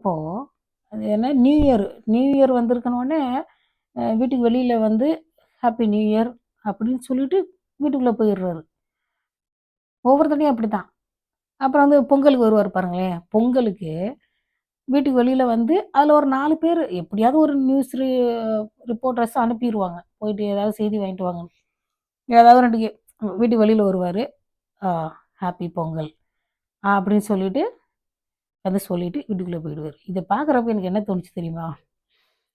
அப்போ அது என்ன நியூ இயர் வந்திருக்கனோனே வீட்டுக்கு வெளியில வந்து ஹாப்பி நியூ இயர் அப்படின்னு சொல்லிட்டு வீட்டுக்குள்ள போயிடுறாரு. ஒவ்வொரு தடவையும் அப்படித்தான். அப்புறம் வந்து பொங்கலுக்கு வருவாரு பாருங்களேன். பொங்கலுக்கு வீட்டுக்கு வெளியில வந்து அதில ஒரு 4 பேரு எப்படியாவது ஒரு நியூஸ் ரிப்போர்ட்டர்ஸ் அனுப்பிருவாங்க. போயிட்டு ஏதாவது செய்தி வாங்கிட்டு வாங்கன்னு. ஏதாவது 2 வீட்டுக்கு வெளியில வருவாரு. ஆ ஹாப்பி பொங்கல் அப்படின்னு சொல்லிட்டு வந்து சொல்லிட்டு வீட்டுக்குள்ள போயிடுவாரு. இத பார்க்குறப்ப எனக்கு என்ன தோணுச்சு தெரியுமா?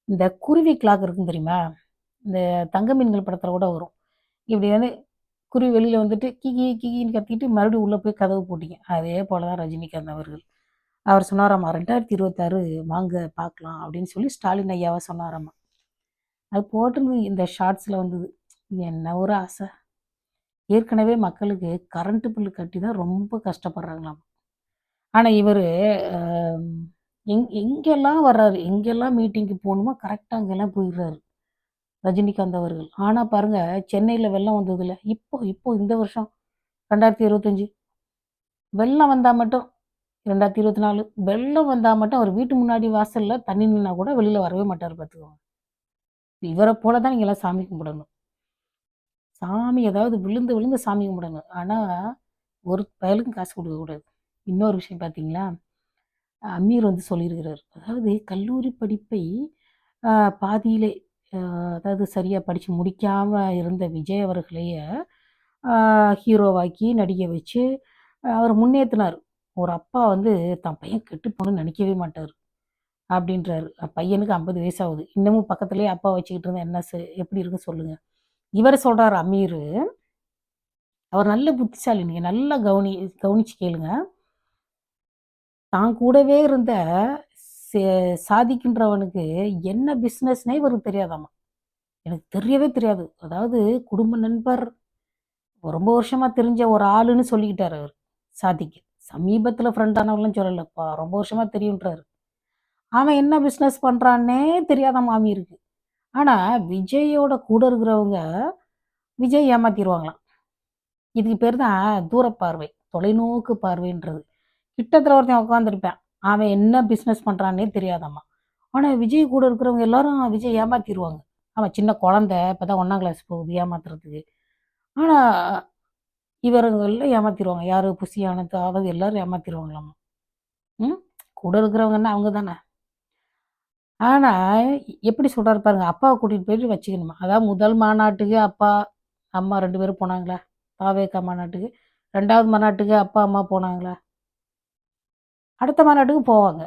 இந்த குருவி கிளாக் இருக்கும் தெரியுமா? இந்த தங்க மீன்கள் படத்துல கூட வரும். இப்படி வந்து குருவி வெளியில வந்துட்டு கிகி கிகின்னு கத்திட்டு மறுபடியும் உள்ள போய் கதவு பூட்டிக்கும். அதே போல தான் ரஜினிகாந்த் அவர்கள். அவர் சொன்னாராமா 2026 வாங்க பார்க்கலாம் அப்படின்னு சொல்லி ஸ்டாலின் ஐயாவ சொன்னாராமா. அது போட்டிருந்தது இந்த ஷார்ட்ஸ்ல வந்தது. என்ன ஒரு ஆசை. ஏற்கனவே மக்களுக்கு கரண்ட் பில் கட்டி தான் ரொம்ப கஷ்டப்படுறாங்களாம். ஆனா இவரு அ எங்கெல்லாம் வர்றாரு, எங்கெல்லாம் மீட்டிங்க்கு போணுமோ கரெக்ட்டா அங்கெல்லாம் போயிடுறாரு. ரஜினிகாந்த் அவர்கள். ஆனா பாருங்க, சென்னையில வெள்ளம் வந்ததுல, இப்போ இப்போ இந்த வருஷம் 2025 வெள்ளம் வந்தா மட்டும் 2024 வெள்ளம் வந்தா மட்டும் அவர் வீட்டு முன்னாடி வாசல்ல தண்ணி நின்னா கூட வெளில வரவே மாட்டாரு பார்த்துக்கோங்க. இவர போல தான் நீங்கலாம் சாமி கும்பிடணும். சாமி ஏதாவது விழுந்து விழுந்து சாமி கும்பிடணும். ஆனா, ஒரு பயலுக்கும் காசு குடுக்கக்கூடாது. இன்னொரு விஷயம் பார்த்தீங்களா? அமீர் வந்து சொல்லியிருக்கிறாரு. அதாவது கல்லூரி படிப்பை அ பாதியிலே அ அதாவது சரியா படிச்சு முடிக்காம இருந்த விஜய் அவர்களைய ஆ ஹீரோவாக்கி நடிக்க வச்சு அவர முன்னேத்துனாரு. ஒரு அப்பா வந்து தான் பையன் கெட்டு போணும்னு நெனைக்கவே மாட்டாரு. அப்டின்றாரு. பையனுக்கு 50 வயசு ஆகுது. இன்னமும் பக்கத்திலேயே அப்பா வச்சுக்கிட்டு இருந்தா என்ன எப்படி இருக்கும் சொல்லுங்க. இவரு சொல்றாரு அமீரு. அவர் நல்ல புத்திசாலி. நீங்க நல்லா கவனிச்சு கேளுங்க. தான் கூடவே இருந்த சே சாதிக்கின்றவனுக்கு என்ன பிசினஸ்ன்னே இவருக்கு தெரியாதாமா. எனக்கு தெரியவே தெரியாது. அதாவது குடும்ப நண்பர் ரொம்ப வருஷமா தெரிஞ்ச ஒரு ஆளுன்னு சொல்லிக்கிட்டாரு அவரு. சாதிக்கு. சமீபத்தில ஃப்ரெண்ட் ஆனவங்கலாம் சொல்லலப்பா. ரொம்ப வருஷமா தெரியுன்றாரு. அவன் என்ன பிசினஸ் பண்றான்னே தெரியாதாம் மாமியிருக்கு. ஆனா, விஜயோட கூட இருக்கிறவங்க, விஜய் ஏமாத்திருவாங்களாம். இதுக்கு பேரு தான் தூரப்பார்வை. தொலைநோக்கு பார்வைன்றது. கிட்டத்துல ஒருத்தன் உட்காந்துருப்பான். அவன் என்ன பிசினஸ் பண்றான்னே தெரியாதாம்மா. ஆனா, விஜய் கூட இருக்கிறவங்க எல்லாரும் விஜய் ஏமாத்திருவாங்க. அவன் சின்ன குழந்தை. இப்பதான் 1ஆம் கிளாஸ் போகுது ஏமாத்துறதுக்கு. ஆனா, இவருங்கள்ல ஏமாத்திருவாங்க. யாரு புசி ஆனந்த், அதாவது எல்லாரும் ஏமாத்திருவாங்களாமா. ம். கூட இருக்கிறவங்கன்னா அவங்க தான. ஆனா, எப்படி சொல்றாரு பாருங்க. அப்பாவ கூட்டிட்டு போயிட்டு வச்சுக்கணுமா. அதாவது முதல் மாநாட்டுக்கு அப்பா, அம்மா 2 பேரும் போனாங்களா? தாவேகா மாநாட்டுக்கு. 2வது மாநாட்டுக்கு அப்பா, அம்மா போனாங்களா? அடுத்த மாநாட்டுக்கு போவாங்க.